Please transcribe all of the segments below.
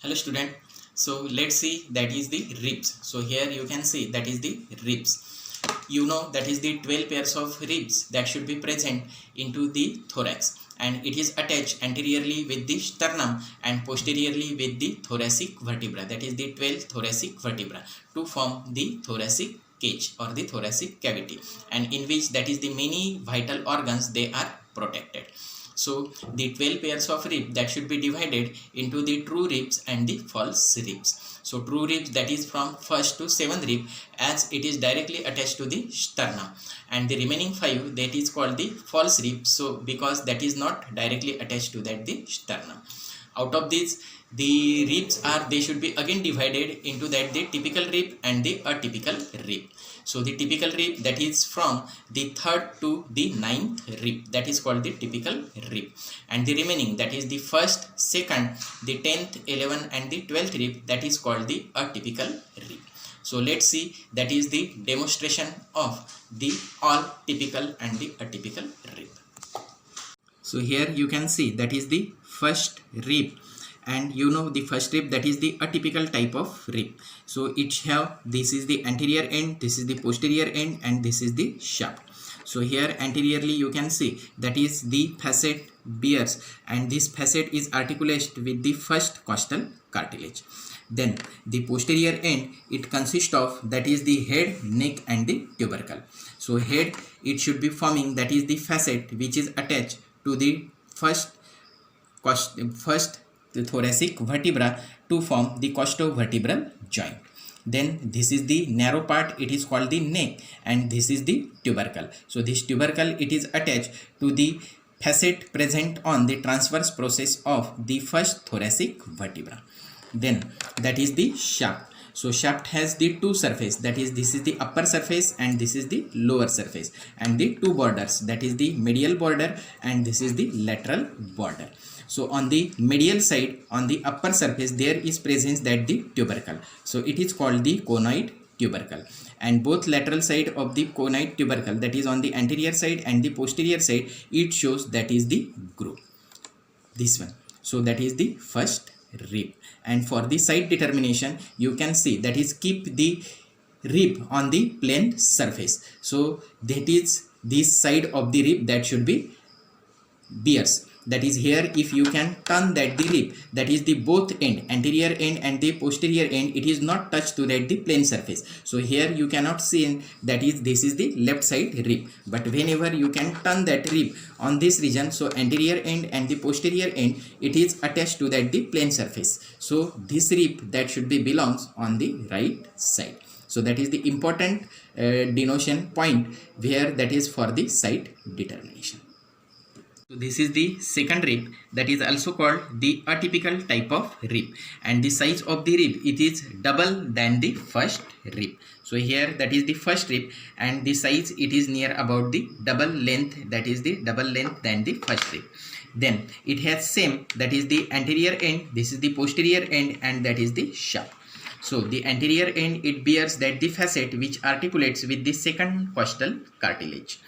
Hello student. So let's see that is the ribs. So here you can see that is the ribs. You know that is the 12 pairs of ribs that should be present into the thorax, and it is attached anteriorly with the sternum and posteriorly with the thoracic vertebra, that is the 12 thoracic vertebra, to form the thoracic cage or the thoracic cavity, and in which that is the many vital organs they are protected. So the 12 pairs of rib that should be divided into the true ribs and the false ribs. So true ribs, that is from first to seventh rib, as it is directly attached to the sternum, and the remaining 5, that is called the false rib, so because that is not directly attached to that the sternum. Out of these, the ribs are, they should be again divided into that the typical rib and the atypical rib. So the typical rib, that is from the 3rd to the 9th rib, that is called the typical rib, and the remaining, that is the 1st, 2nd, the 10th, 11th and the 12th rib, that is called the atypical rib. So let's see that is the demonstration of the all typical and the atypical rib. So here you can see that is the first rib, and you know the first rib, that is the atypical type of rib. So it have, this is the anterior end, this is the posterior end, and this is the shaft. So here anteriorly you can see that is the facet bears, and this facet is articulated with the first costal cartilage. Then the posterior end, it consists of, that is the head, neck and the tubercle. So head, it should be forming, that is the facet which is attached to the first thoracic vertebra to form the costovertebral joint. Then this is the narrow part, it is called the neck, and this is the tubercle. So this tubercle, it is attached to the facet present on the transverse process of the first thoracic vertebra. Then that is the shaft. So shaft has the two surface, that is, this is the upper surface and this is the lower surface, and the two borders, that is the medial border and this is the lateral border. So on the medial side, on the upper surface, there is presence that the tubercle. So it is called the conoid tubercle, and both lateral side of the conoid tubercle, that is on the anterior side and the posterior side, it shows that is the groove, this one. So that is the first rib. And for the side determination, you can see that is keep the rib on the plane surface. So that is this side of the rib that should be bears. That is here, if you can turn that the rib, that is the both end, anterior end and the posterior end, it is not touched to that the plane surface. So here you cannot see that is, this is the left side rib, but whenever you can turn that rib on this region, so anterior end and the posterior end, it is attached to that the plane surface. So this rib that should be belongs on the right side. So that is the important denotation point where that is for the side determination. So this is the second rib, that is also called the atypical type of rib, and the size of the rib, it is double than the first rib. So here that is the first rib, and the size, it is near about the double length, that is the double length than the first rib. Then it has same, that is the anterior end, this is the posterior end, and that is the shaft. So the anterior end, it bears that the facet which articulates with the second costal cartilage.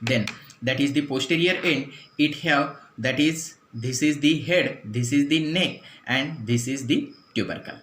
Then that is the posterior end, it have, that is, this is the head, this is the neck, and this is the tubercle.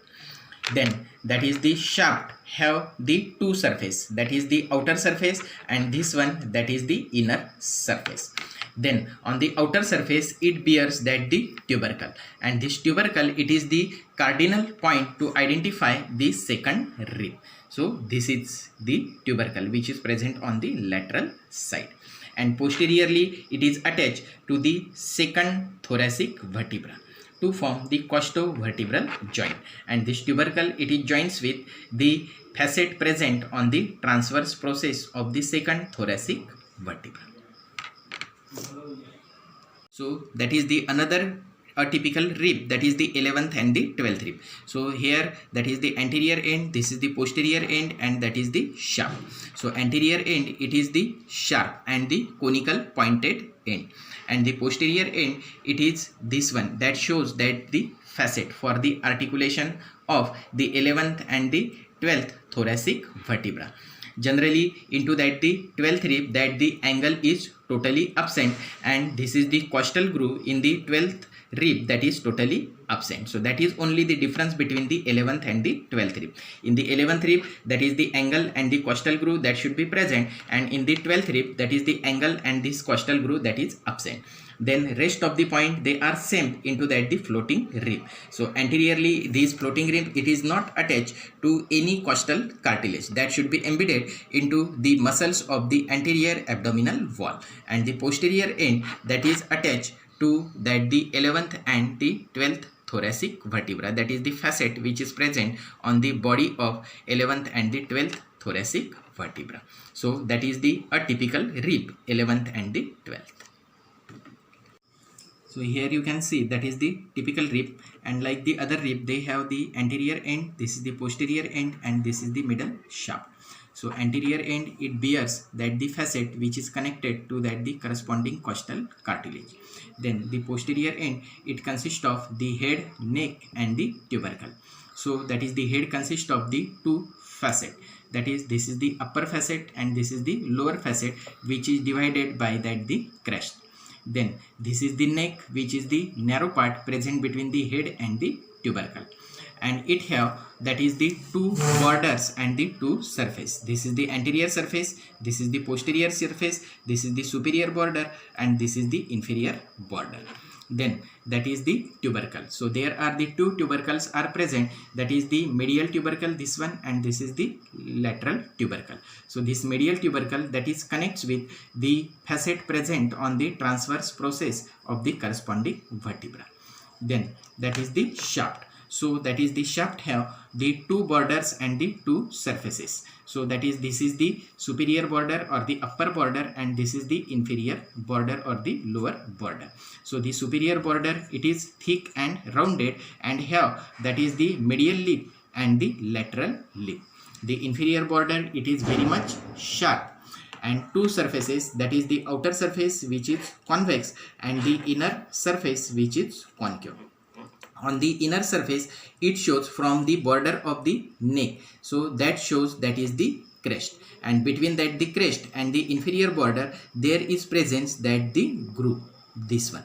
Then that is the shaft have the two surface, that is the outer surface, and this one, that is the inner surface. Then on the outer surface, it bears that the tubercle, and this tubercle, it is the cardinal point to identify the second rib. So this is the tubercle which is present on the lateral side, and posteriorly it is attached to the second thoracic vertebra to form the costovertebral joint, and this tubercle, it is joins with the facet present on the transverse process of the second thoracic vertebra. So that is the another atypical rib, that is the 11th and the 12th rib. So here that is the anterior end, this is the posterior end, and that is the shaft. So anterior end, it is the sharp and the conical pointed end, and the posterior end, it is this one, that shows that the facet for the articulation of the 11th and the 12th thoracic vertebra. Generally into that the 12th rib, that the angle is totally absent, and this is the costal groove in the 12th rib that is totally absent. So that is only the difference between the 11th and the 12th rib. In the 11th rib, that is the angle and the costal groove that should be present, and in the 12th rib, that is the angle and this costal groove that is absent. Then rest of the point they are same into that the floating rib. So anteriorly this floating rib, it is not attached to any costal cartilage, that should be embedded into the muscles of the anterior abdominal wall, and the posterior end that is attached to that the 11th and the 12th thoracic vertebra, that is the facet which is present on the body of 11th and the 12th thoracic vertebra. So that is the a typical rib, 11th and the 12th. So here you can see that is the typical rib, and like the other rib, they have the anterior end, this is the posterior end, and this is the middle shaft. So anterior end, it bears that the facet which is connected to that the corresponding costal cartilage. Then the posterior end, it consists of the head, neck, and the tubercle. So that is the head consists of the two facet, that is this is the upper facet and this is the lower facet, which is divided by that the crest. Then this is the neck, which is the narrow part present between the head and the tubercle, and it have that is the two borders and the two surface. This is the anterior surface, this is the posterior surface, this is the superior border, and this is the inferior border. Then that is the tubercle. So there are the two tubercles are present, that is the medial tubercle, this one, and this is the lateral tubercle. So this medial tubercle that is connects with the facet present on the transverse process of the corresponding vertebra. Then that is the shaft. So that is the shaft have the two borders and the two surfaces. So that is this is the superior border or the upper border, and this is the inferior border or the lower border. So the superior border, it is thick and rounded and have that is the medial lip and the lateral lip. The inferior border, it is very much sharp, and two surfaces, that is the outer surface which is convex and the inner surface which is concave. On the inner surface, it shows from the border of the neck, so that shows that is the crest, and between that the crest and the inferior border there is presence that the groove, this one.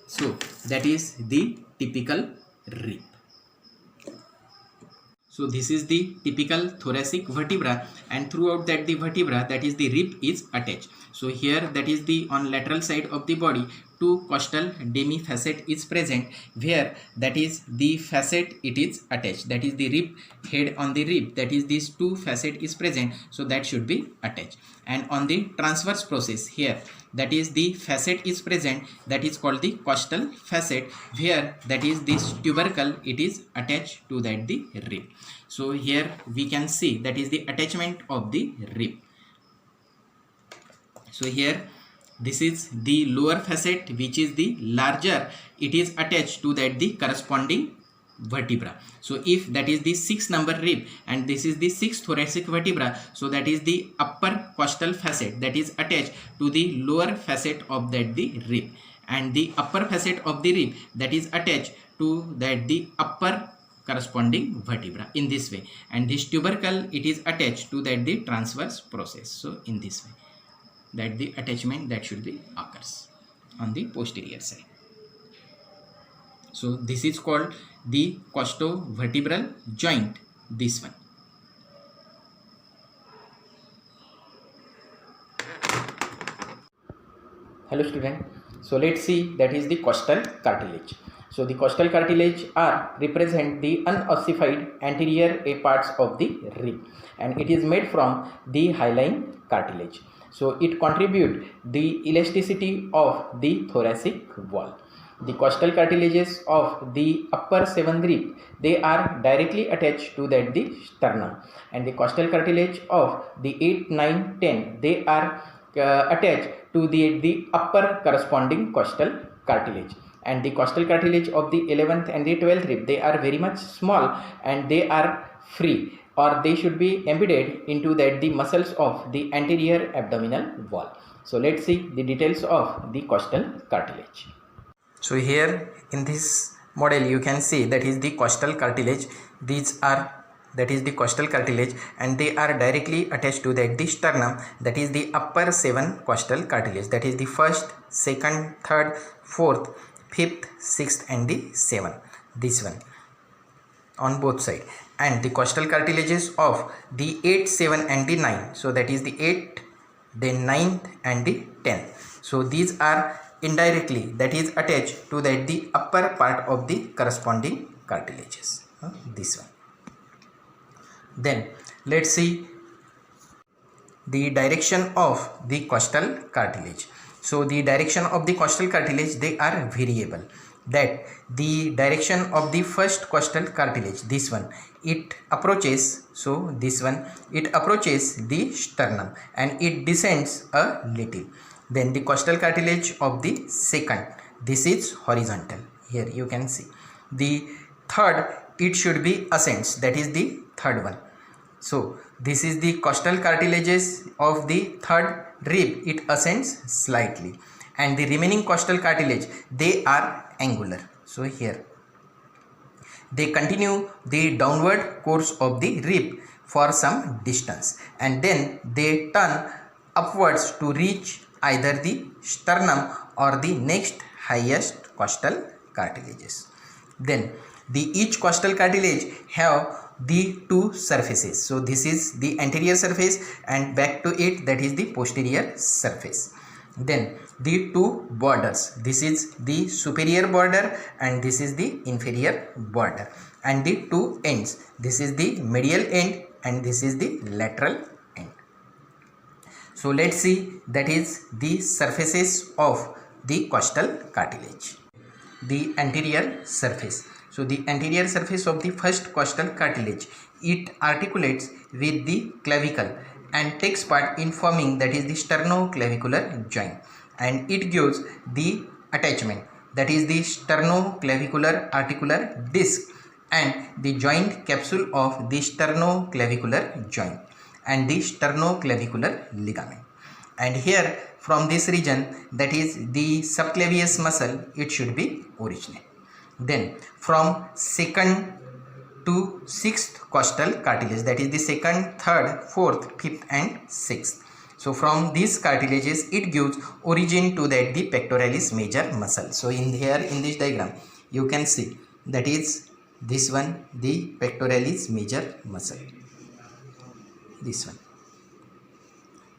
So that is the typical rib. So this is the typical thoracic vertebra, and throughout that the vertebra, that is the rib is attached. So here that is the on lateral side of the body, two costal demi-facet is present, where that is the facet it is attached, that is the rib head on the rib, that is these two facet is present, so that should be attached. And on the transverse process here, that is the facet is present, that is called the costal facet, where that is this tubercle it is attached to that the rib. So here we can see that is the attachment of the rib. So here this is the lower facet which is the larger, it is attached to that the corresponding vertebra. So if that is the 6th number rib and this is the 6th thoracic vertebra, so that is the upper costal facet that is attached to the lower facet of that the rib, and the upper facet of the rib that is attached to that the upper corresponding vertebra in this way, and this tubercle it is attached to that the transverse process. So in this way, that the attachment that should be occurs on the posterior side. So this is called the costovertebral joint, this one. Hello student, so let's see that is the costal cartilage. So the costal cartilage are represent the unossified anterior parts of the rib, and it is made from the hyaline cartilage. So it contribute the elasticity of the thoracic wall. The costal cartilages of the upper 7th rib, they are directly attached to that the sternum, and the costal cartilage of the 8, 9, 10, they are attached to the upper corresponding costal cartilage. And the costal cartilage of the 11th and the 12th rib, they are very much small and they are free, or they should be embedded into that the muscles of the anterior abdominal wall. So let's see the details of the costal cartilage. So here in this model you can see that is the costal cartilage. These are that is the costal cartilage, and they are directly attached to that the sternum, that is the upper 7 costal cartilage, that is the first, second, third, fourth, fifth, sixth and the 7th, this one on both side, and the costal cartilages of the 8, 7 and the 9, so that is the 8th, then 9th and the 10th. So these are indirectly, that is attached to that the upper part of the corresponding cartilages, this one. Then let's see the direction of the costal cartilage. So the direction of the costal cartilage, they are variable. That the direction of the first costal cartilage, this one, it approaches, so this one, it approaches the sternum and it descends a little. Then the costal cartilage of the second, this is horizontal, here you can see. The third, it should be ascends, that is the third one. So this is the costal cartilages of the third rib, it ascends slightly, and the remaining costal cartilage, they are angular. So here they continue the downward course of the rib for some distance, and then they turn upwards to reach either the sternum or the next highest costal cartilages. Then each costal cartilage have the two surfaces. So this is the anterior surface, and back to it, that is the posterior surface. Then the two borders, this is the superior border and this is the inferior border, and the two ends, this is the medial end and this is the lateral end. So let's see, that is the surfaces of the costal cartilage. The anterior surface. So the anterior surface of the first costal cartilage, it articulates with the clavicle and takes part in forming, that is the sternoclavicular joint, and it gives the attachment, that is the sternoclavicular articular disc and the joint capsule of the sternoclavicular joint and the sternoclavicular ligament. And here from this region, that is the subclavius muscle, it should be originate. Then from second to sixth costal cartilage, that is the second, third, fourth, fifth and sixth. So from these cartilages, it gives origin to that the pectoralis major muscle. So in here in this diagram, you can see that is this one, the pectoralis major muscle, this one.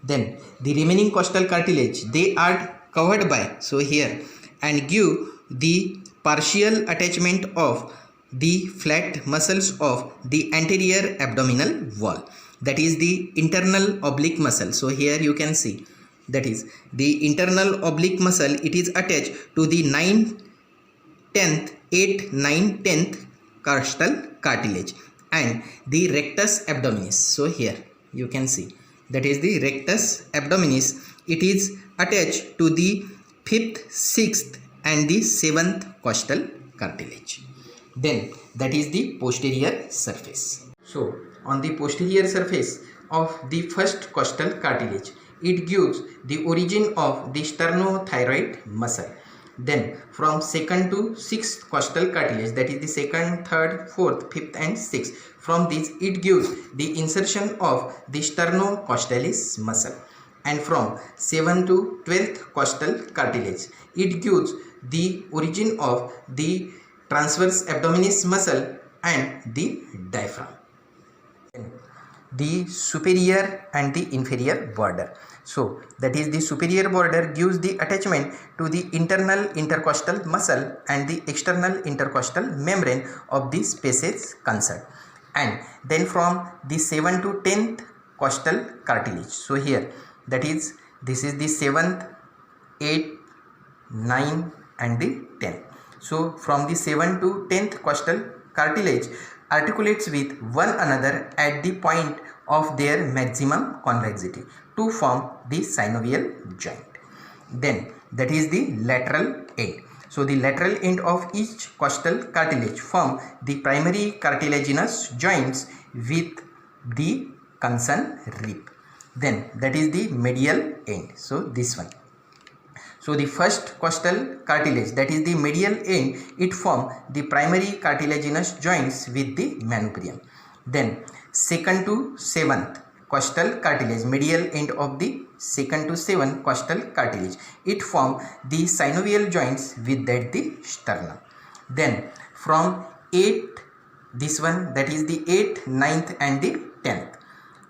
Then the remaining costal cartilage, they are covered by, so here, and give the partial attachment of the flat muscles of the anterior abdominal wall, that is the internal oblique muscle. So here you can see, that is the internal oblique muscle, it is attached to the 9th, 10th, 8th, 9th, 10th costal cartilage and the rectus abdominis. So here you can see, that is the rectus abdominis, it is attached to the 5th, 6th and the 7th costal cartilage. Then that is the posterior surface. So on the posterior surface of the first costal cartilage, it gives the origin of the sternothyroid muscle. Then from second to sixth costal cartilage, that is the second, third, fourth, fifth and sixth, from this it gives the insertion of the sternocostalis muscle. And from 7th to 12th costal cartilage, it gives the origin of the transverse abdominis muscle and the diaphragm. The superior and the inferior border. So that is the superior border gives the attachment to the internal intercostal muscle and the external intercostal membrane of the spaces concerned. And then from the 7th to 10th costal cartilage. So here, that is, this is the 7th, 8th, 9th and the 10th. So from the 7th to 10th costal cartilage articulates with one another at the point of their maximum convexity to form the synovial joint. Then that is the lateral end. So the lateral end of each costal cartilage form the primary cartilaginous joints with the concerned rib. Then that is the medial end. So this one. So the first costal cartilage, that is the medial end, it form the primary cartilaginous joints with the manubrium. Then second to seventh costal cartilage, medial end of the second to seventh costal cartilage, it form the synovial joints with that the sternum. Then from 8, this one, that is the 8th, 9th and the 10th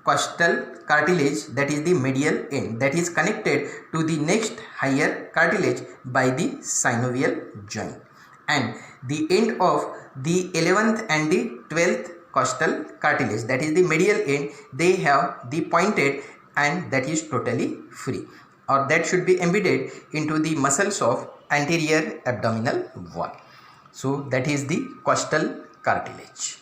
costal cartilage, that is the medial end, that is connected to the next higher cartilage by the synovial joint. And the end of the 11th and the 12th costal cartilage, that is the medial end, they have the pointed, and that is totally free, or that should be embedded into the muscles of anterior abdominal wall. So that is the costal cartilage.